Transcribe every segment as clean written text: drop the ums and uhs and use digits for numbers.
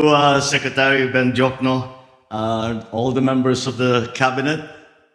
Secretary Ben Jokno, all the members of the Cabinet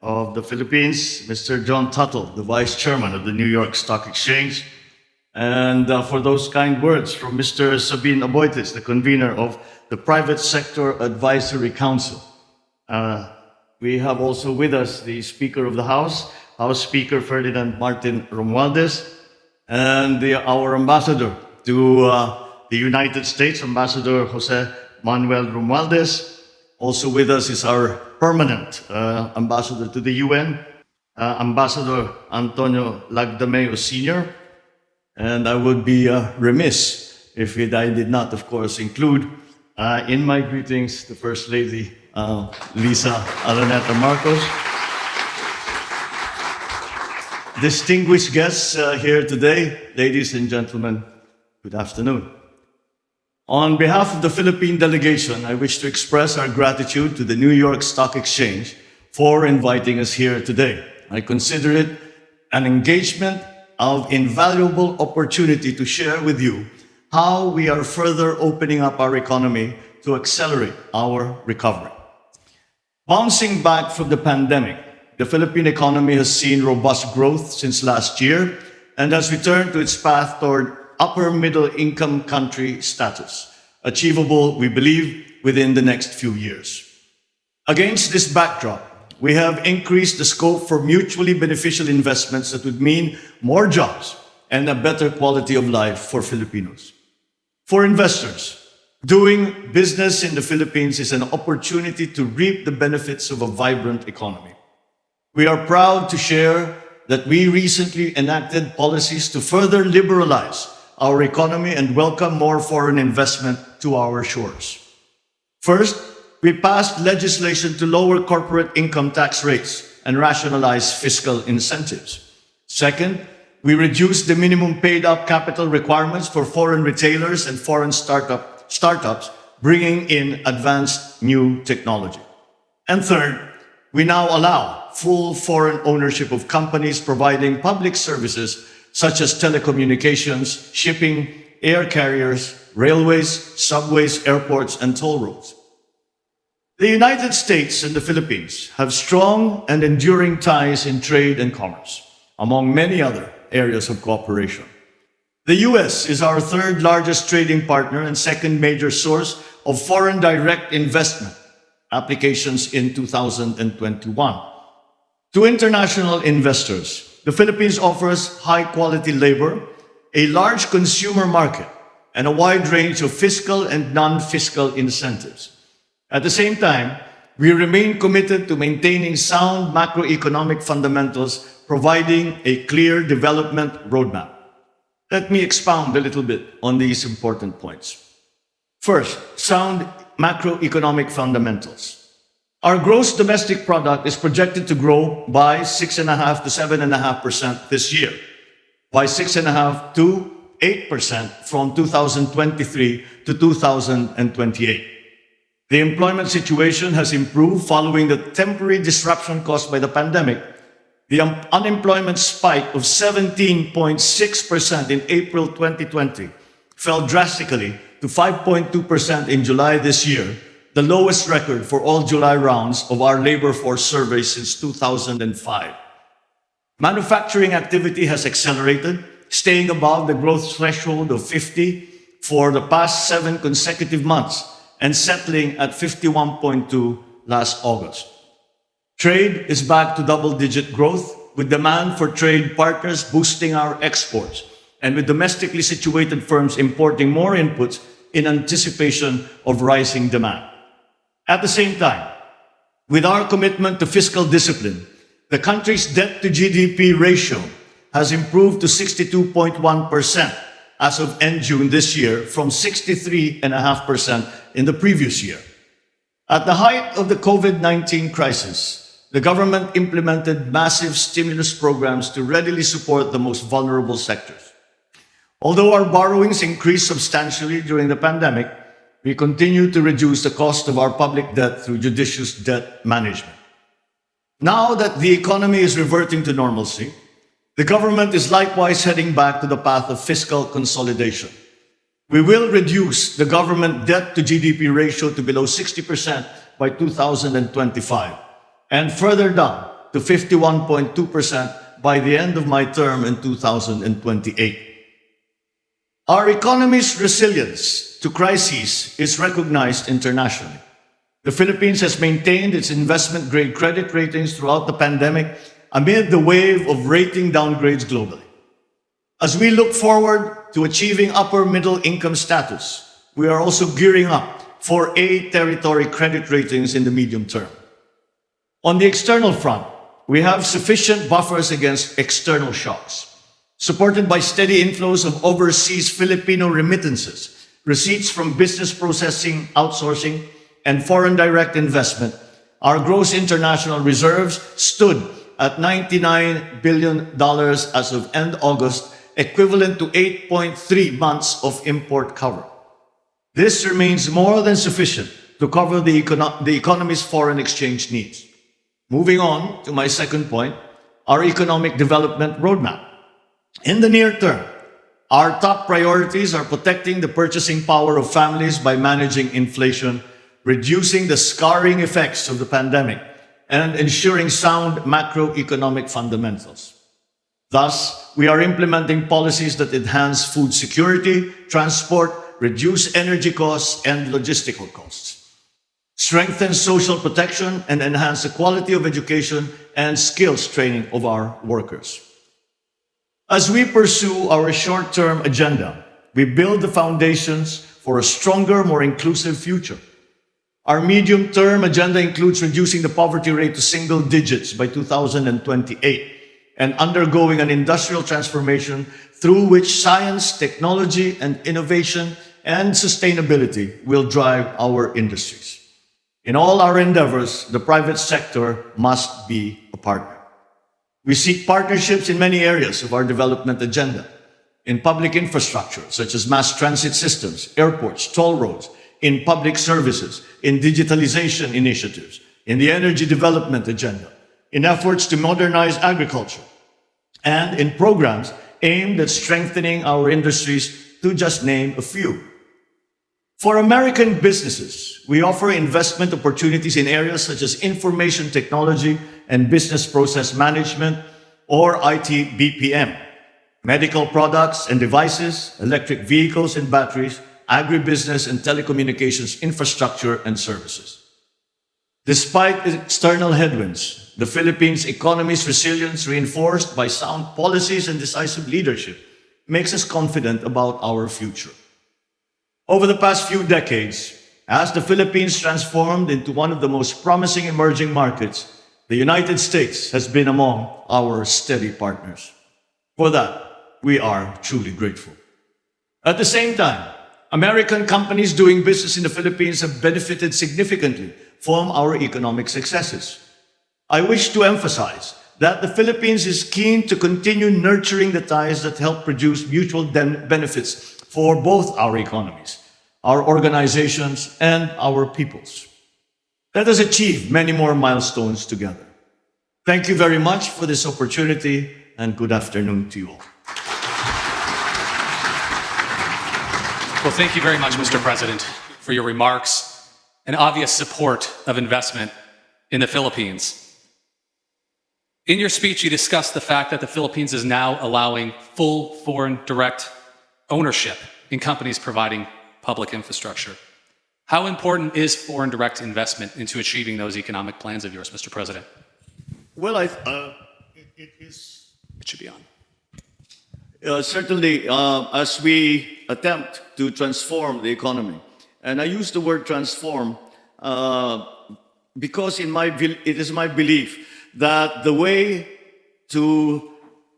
of the Philippines, Mr. John Tuttle, the Vice Chairman of the New York Stock Exchange, and for those kind words from Mr. Sabin Aboitis, the convener of the Private Sector Advisory Council. We have also with us the Speaker of the House, House Speaker Ferdinand Martin Romualdez, and our ambassador to the United States, Ambassador Jose Manuel Romualdez. Also with us is our permanent ambassador to the UN, Ambassador Antonio Lagdameo Sr. And I would be remiss if I did not, of course, include in my greetings the First Lady, Lisa Araneta Marcos. Distinguished guests here today, ladies and gentlemen, good afternoon. On behalf of the Philippine delegation, I wish to express our gratitude to the New York Stock Exchange for inviting us here today. I consider it an engagement of invaluable opportunity to share with you how we are further opening up our economy to accelerate our recovery. Bouncing back from the pandemic, the Philippine economy has seen robust growth since last year and has returned to its path toward upper middle income country status, achievable, we believe, within the next few years. Against this backdrop, we have increased the scope for mutually beneficial investments that would mean more jobs and a better quality of life for Filipinos. For investors, doing business in the Philippines is an opportunity to reap the benefits of a vibrant economy. We are proud to share that we recently enacted policies to further liberalize our economy and welcome more foreign investment to our shores. First, we passed legislation to lower corporate income tax rates and rationalize fiscal incentives. Second, we reduced the minimum paid-up capital requirements for foreign retailers and foreign startups, bringing in advanced new technology. And third, we now allow full foreign ownership of companies providing public services such as telecommunications, shipping, air carriers, railways, subways, airports, and toll roads. The United States and the Philippines have strong and enduring ties in trade and commerce, among many other areas of cooperation. The US is our third largest trading partner and second major source of foreign direct investment applications in 2021. To international investors, the Philippines offers high-quality labor, a large consumer market, and a wide range of fiscal and non-fiscal incentives. At the same time, we remain committed to maintaining sound macroeconomic fundamentals, providing a clear development roadmap. Let me expound a little bit on these important points. First, sound macroeconomic fundamentals. Our gross domestic product is projected to grow by 6.5% to 7.5% this year, by 6.5% to 8% from 2023 to 2028. The employment situation has improved following the temporary disruption caused by the pandemic. The unemployment spike of 17.6% in April 2020 fell drastically to 5.2% in July this year, the lowest record for all July rounds of our labor force survey since 2005. Manufacturing activity has accelerated, staying above the growth threshold of 50 for the past 7 consecutive months and settling at 51.2 last August. Trade is back to double-digit growth, with demand for trade partners boosting our exports and with domestically situated firms importing more inputs in anticipation of rising demand. At the same time, with our commitment to fiscal discipline, the country's debt to GDP ratio has improved to 62.1% as of end June this year from 63.5% in the previous year. At the height of the COVID-19 crisis, the government implemented massive stimulus programs to readily support the most vulnerable sectors. Although our borrowings increased substantially during the pandemic, we continue to reduce the cost of our public debt through judicious debt management. Now that the economy is reverting to normalcy, the government is likewise heading back to the path of fiscal consolidation. We will reduce the government debt to GDP ratio to below 60% by 2025 and further down to 51.2% by the end of my term in 2028. Our economy's resilience to crises is recognized internationally. The Philippines has maintained its investment-grade credit ratings throughout the pandemic amid the wave of rating downgrades globally. As we look forward to achieving upper middle income status, we are also gearing up for A territory credit ratings in the medium term. On the external front, we have sufficient buffers against external shocks. Supported by steady inflows of overseas Filipino remittances, receipts from business processing, outsourcing, and foreign direct investment, our gross international reserves stood at $99 billion as of end August, equivalent to 8.3 months of import cover. This remains more than sufficient to cover the economy's foreign exchange needs. Moving on to my second point, our economic development roadmap. In the near term, our top priorities are protecting the purchasing power of families by managing inflation, reducing the scarring effects of the pandemic, and ensuring sound macroeconomic fundamentals. Thus, we are implementing policies that enhance food security, transport, reduce energy costs and logistical costs, strengthen social protection, and enhance the quality of education and skills training of our workers. As we pursue our short-term agenda, we build the foundations for a stronger, more inclusive future. Our medium-term agenda includes reducing the poverty rate to single digits by 2028 and undergoing an industrial transformation through which science, technology, and innovation and sustainability will drive our industries. In all our endeavors, the private sector must be a partner. We seek partnerships in many areas of our development agenda, in public infrastructure, such as mass transit systems, airports, toll roads, in public services, in digitalization initiatives, in the energy development agenda, in efforts to modernize agriculture, and in programs aimed at strengthening our industries, to just name a few. For American businesses, we offer investment opportunities in areas such as information technology and business process management, or IT BPM, medical products and devices, electric vehicles and batteries, agribusiness and telecommunications infrastructure and services. Despite external headwinds, the Philippines' economy's resilience, reinforced by sound policies and decisive leadership, makes us confident about our future. Over the past few decades, as the Philippines transformed into one of the most promising emerging markets, the United States has been among our steady partners. For that, we are truly grateful. At the same time, American companies doing business in the Philippines have benefited significantly from our economic successes. I wish to emphasize that the Philippines is keen to continue nurturing the ties that help produce mutual benefits for both our economies, our organizations, and our peoples. Let us achieve many more milestones together. Thank you very much for this opportunity, and good afternoon to you all. Well, thank you very much, Mr. President, for your remarks and obvious support of investment in the Philippines. In your speech, you discussed the fact that the Philippines is now allowing full foreign direct ownership in companies providing public infrastructure. How important is foreign direct investment into achieving those economic plans of yours, Mr. President? Well, it should be on. Certainly, as we attempt to transform the economy, and I use the word transform because it is my belief that the way to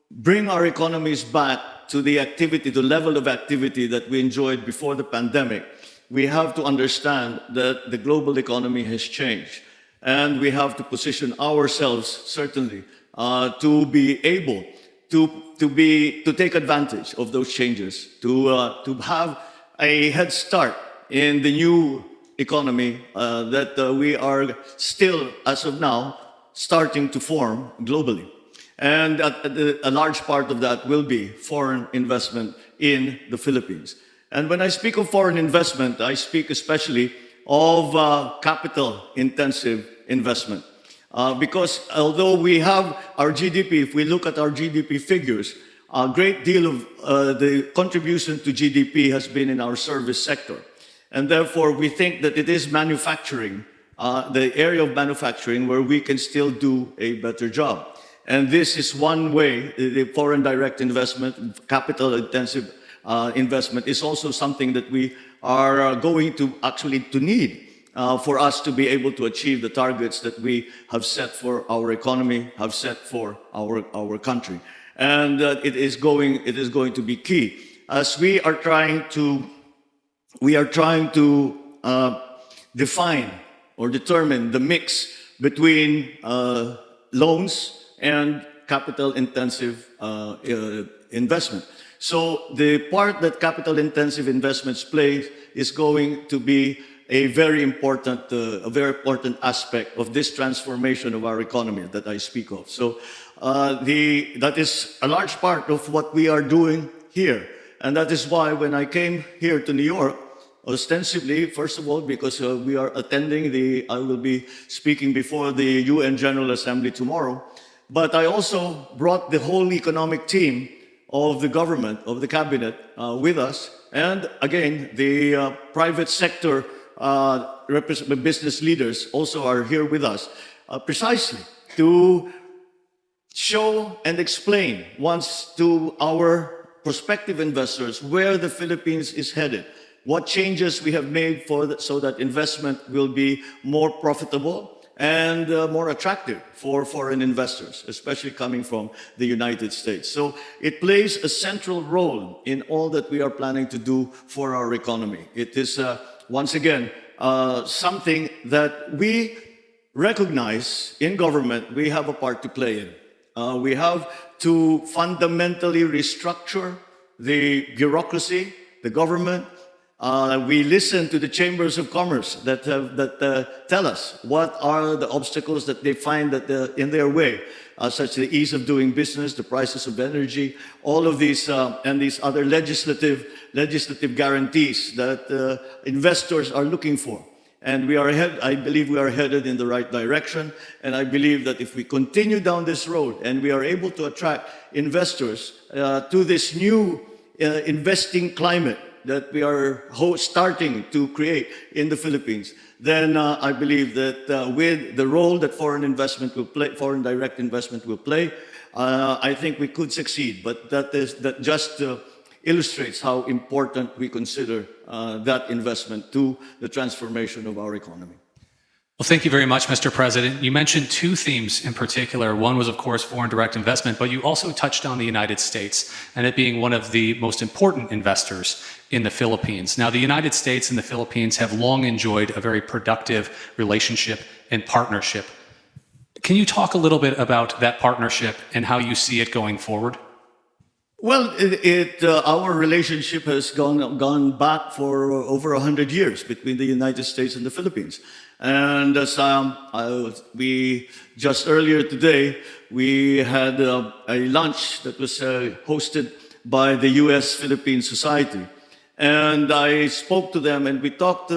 bring our economies back to the level of activity that we enjoyed before the pandemic, we have to understand that the global economy has changed. And we have to position ourselves, certainly, to be able to take advantage of those changes, to have a head start in the new economy that we are still, as of now, starting to form globally. And a large part of that will be foreign investment in the Philippines. And when I speak of foreign investment, I speak especially of capital-intensive investment. Because although we have our GDP, if we look at our GDP figures, a great deal of the contribution to GDP has been in our service sector. And therefore, we think that it is manufacturing, the area of manufacturing where we can still do a better job. And this is one way, the foreign direct investment, capital-intensive investment is also something that we are going to actually need for us to be able to achieve the targets that we have set for our economy, have set for our country. And it is going to be key as we are trying to define or determine the mix between loans and capital-intensive investment. So the part that capital-intensive investments play is going to be a very important aspect of this transformation of our economy that I speak of. So that is a large part of what we are doing here. And that is why when I came here to New York, ostensibly, first of all, because we are attending I will be speaking before the UN General Assembly tomorrow, but I also brought the whole economic team of the government, of the cabinet, with us. And again, the private sector business leaders also are here with us, precisely to show and explain once to our prospective investors where the Philippines is headed, what changes we have made so that investment will be more profitable and more attractive for foreign investors, especially coming from the United States. So it plays a central role in all that we are planning to do for our economy. It is, once again, something that we recognize in government we have a part to play in. We have to fundamentally restructure the bureaucracy, the government. We listen to the chambers of commerce that tell us what are the obstacles that they find that in their way, such as the ease of doing business, the prices of energy, all of these and these other legislative guarantees that investors are looking for. And we are I believe we are headed in the right direction. And I believe that if we continue down this road and we are able to attract investors to this new investing climate that we are starting to create in the Philippines, then I believe that with the role that foreign direct investment will play, I think we could succeed. But that just illustrates how important we consider that investment to the transformation of our economy. Well, thank you very much, Mr. President. You mentioned two themes in particular. One was, of course, foreign direct investment, but you also touched on the United States and it being one of the most important investors in the Philippines. Now, the United States and the Philippines have long enjoyed a very productive relationship and partnership. Can you talk a little bit about that partnership and how you see it going forward? Well, our relationship has gone back for over 100 years between the United States and the Philippines. And as we just earlier today, we had a lunch that was hosted by the U.S.-Philippine Society. And I spoke to them and we talked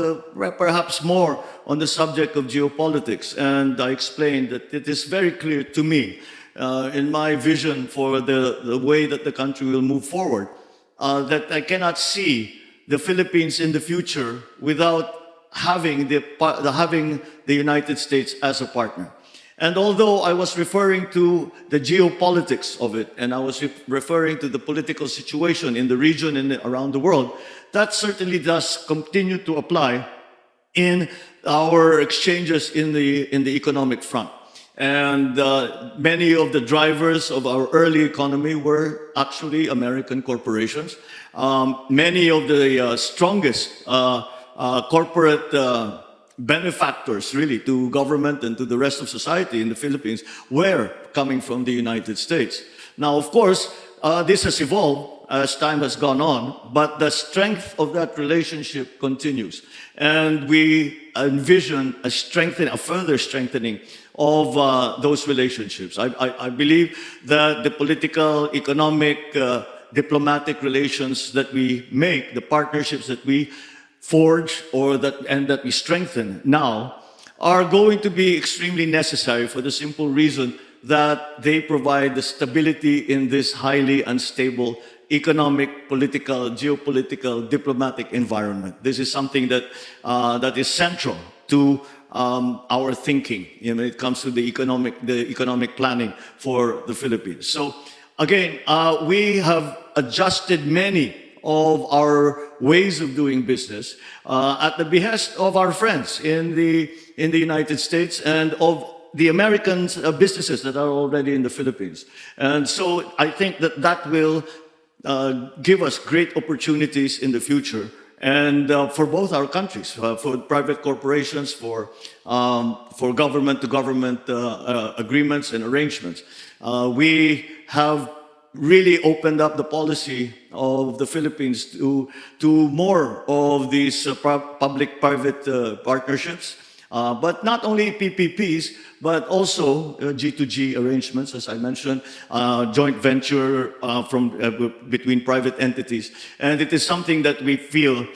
perhaps more on the subject of geopolitics. And I explained that it is very clear to me in my vision for the way that the country will move forward, that I cannot see the Philippines in the future without having the United States as a partner. And although I was referring to the geopolitics of it, and I was referring to the political situation in the region and around the world, that certainly does continue to apply in our exchanges in the economic front. And many of the drivers of our early economy were actually American corporations. Many of the strongest corporate benefactors, really, to government and to the rest of society in the Philippines were coming from the United States. Now, of course, this has evolved as time has gone on, but the strength of that relationship continues. And we envision a further strengthening of those relationships. I believe that the political, economic diplomatic relations that we make, the partnerships that we forge that we strengthen now, are going to be extremely necessary for the simple reason that they provide the stability in this highly unstable economic, political, geopolitical, diplomatic environment. This is something that that is central to our thinking when it comes to the economic planning for the Philippines. So again, we have adjusted many of our ways of doing business at the behest of our friends in the United States and of the American businesses that are already in the Philippines. And so I think that that will give us great opportunities in the future, and for both our countries, for private corporations, for government-to-government agreements and arrangements. We have really opened up the policy of the Philippines to more of these public-private partnerships, but not only PPPs, but also G2G arrangements, as I mentioned, joint venture between private entities. And it is something that we feel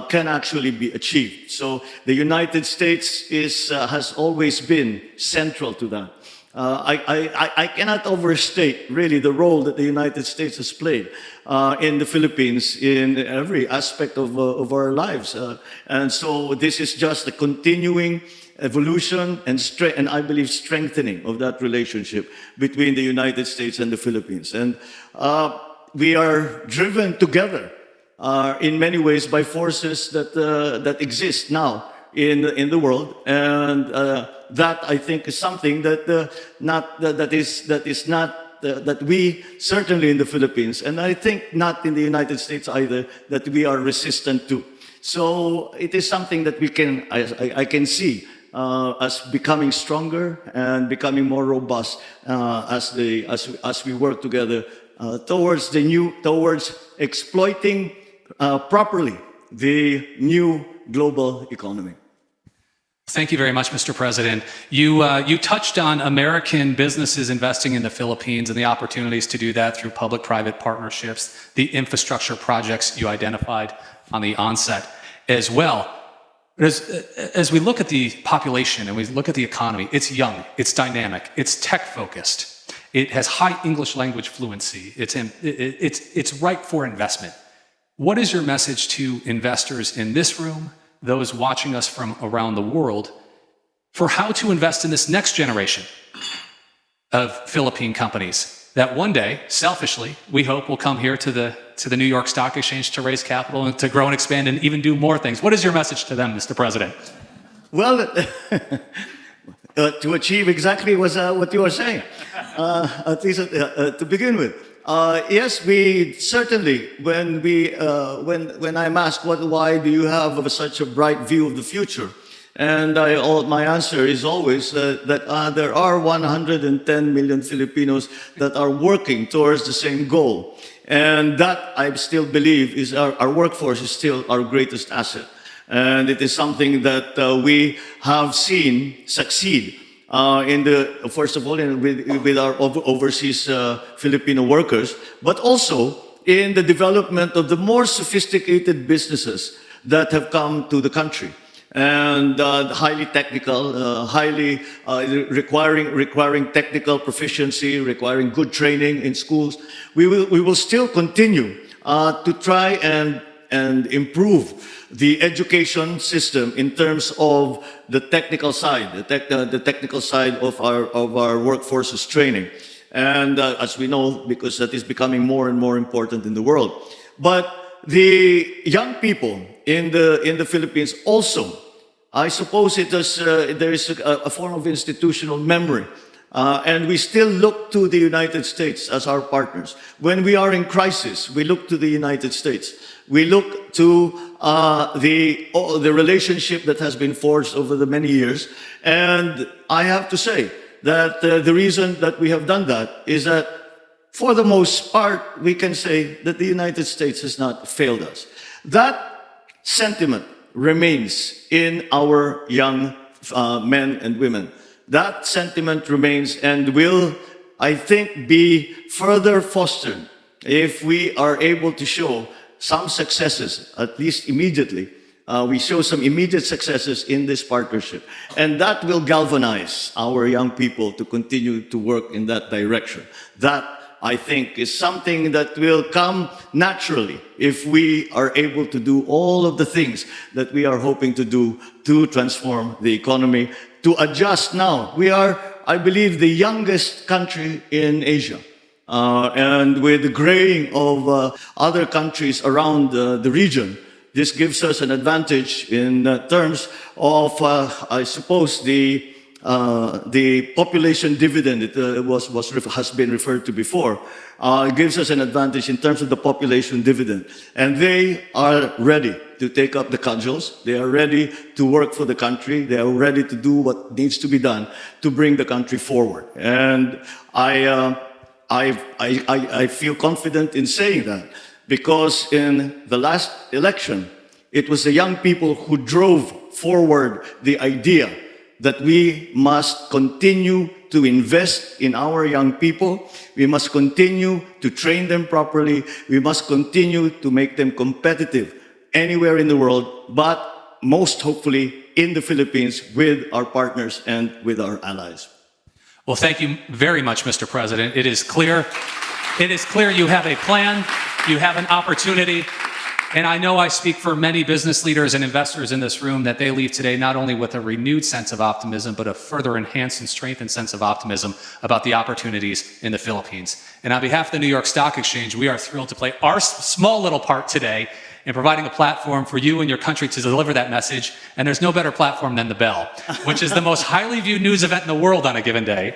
can actually be achieved. So the United States has always been central to that. I cannot overstate really the role that the United States has played in the Philippines in every aspect of our lives. And so this is just a continuing evolution and I believe strengthening of that relationship between the United States and the Philippines. And we are driven together in many ways by forces that exist now in the world, and that I think is something that that we certainly in the Philippines, and I think not in the United States either, that we are resistant to. So it is something that we can I can see as becoming stronger and becoming more robust as we work together towards exploiting properly the new global economy. Thank you very much, Mr. President. You touched on American businesses investing in the Philippines and the opportunities to do that through public-private partnerships, the infrastructure projects you identified on the onset as well. As we look at the population and we look at the economy, it's young, it's dynamic, it's tech-focused, it has high English language fluency, it's ripe for investment. What is your message to investors in this room, those watching us from around the world, for how to invest in this next generation of Philippine companies that one day, selfishly, we hope will come here to the New York Stock Exchange to raise capital and to grow and expand and even do more things? What is your message to them, Mr. President? Well, to achieve exactly what you are saying, at least to begin with. Yes, we certainly, when I'm asked why do you have such a bright view of the future, and my answer is always that there are 110 million Filipinos that are working towards the same goal, and that I still believe is our workforce is still our greatest asset, and it is something that we have seen succeed. First of all, with our overseas Filipino workers, but also in the development of the more sophisticated businesses that have come to the country, and highly technical, highly requiring technical proficiency, requiring good training in schools. We will still continue to try and improve the education system in terms of the technical side, the technical side of our workforce's training, and as we know, because that is becoming more and more important in the world. But the young people in the Philippines also, I suppose there is a form of institutional memory. And we still look to the United States as our partners. When we are in crisis, we look to the United States. We look to the relationship that has been forged over the many years. And I have to say that the reason that we have done that is that, for the most part, we can say that the United States has not failed us. That sentiment remains in our young men and women. That sentiment remains and will, I think, be further fostered if we are able to show some successes, at least immediately, we show some immediate successes in this partnership. And that will galvanize our young people to continue to work in that direction. That, I think, is something that will come naturally if we are able to do all of the things that we are hoping to do to transform the economy, to adjust now. We are, I believe, the youngest country in Asia. And with the graying of other countries around the region, this gives us an advantage in terms of, I suppose, the population dividend. It has been referred to before. It gives us an advantage in terms of the population dividend, and they are ready to take up the cudgels. They are ready to work for the country. They are ready to do what needs to be done to bring the country forward. And I feel confident in saying that, because in the last election, it was the young people who drove forward the idea that we must continue to invest in our young people. We must continue to train them properly. We must continue to make them competitive anywhere in the world, but most hopefully in the Philippines with our partners and with our allies. Well, thank you very much, Mr. President. It is clear you have a plan, you have an opportunity, and I know I speak for many business leaders and investors in this room that they leave today not only with a renewed sense of optimism, but a further enhanced and strengthened sense of optimism about the opportunities in the Philippines. And on behalf of the New York Stock Exchange, we are thrilled to play our small little part today in providing a platform for you and your country to deliver that message. And there's no better platform than the Bell, which is the most highly viewed news event in the world on a given day.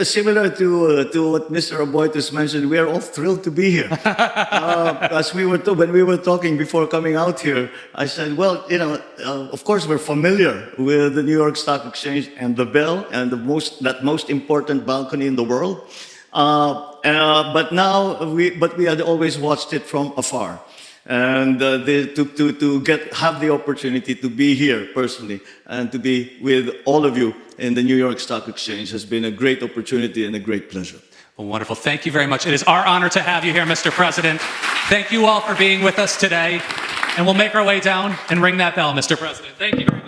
Similar to what Mr. Aboites mentioned, we are all thrilled to be here. As when we were talking before coming out here, I said, well, of course we're familiar with the New York Stock Exchange and the Bell and that most important balcony in the world. But we had always watched it from afar, and have the opportunity to be here personally and to be with all of you in the New York Stock Exchange has been a great opportunity and a great pleasure. Well, wonderful. Thank you very much. It is our honor to have you here, Mr. President. Thank you all for being with us today, and we'll make our way down and ring that bell, Mr. President. Thank you very much.